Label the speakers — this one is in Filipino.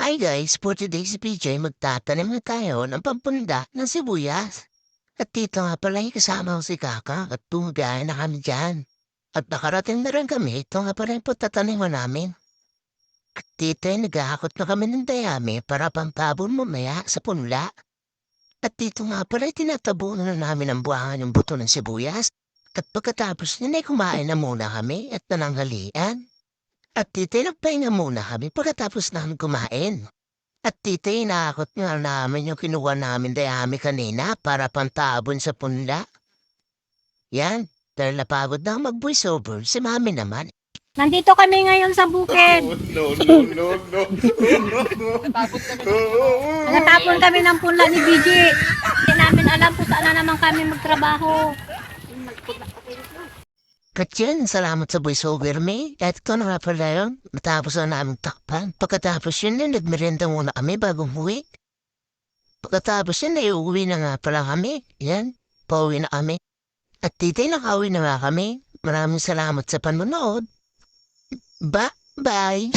Speaker 1: Hi guys, for today's video magtatanim na tayo ng pampunda ng sibuyas. At dito nga pala kasama ko si Kaka at tumagaya na kami dyan. At nakarating na rin kami, ito nga pala yung pagtataniman namin. At dito ay naghahakot na kami ng dayami para pampabon mamaya sa punla. At dito nga pala ay tinatabunan na namin ang buhangan yung buto ng sibuyas. At pagkatapos nila ay kumain na muna kami at nananghalian. At dito ay nagpahinga muna kami pagkatapos namin kumain. At tita, inakot nga namin yung kinuha namin dayami kanina para pantabon sa punla. Yan, dahil napagod na mag-voice over, si mami naman.
Speaker 2: Nandito kami ngayon sa bukid.
Speaker 3: No.
Speaker 2: Natapon kami ng punla ni BJ. Hindi namin alam kung saan na naman kami magtrabaho.
Speaker 1: At yan, salamat sa voice over me. At ito na nga pala yun, matapos na namin takpan. Pagkatapos yun, nagmerienda muna kami bago umuwi. Pagkatapos yun, uuwi na nga pala kami. Yan, pauwi na kami. At tita, nakauwi na nga kami. Maraming salamat sa panonood. Bye!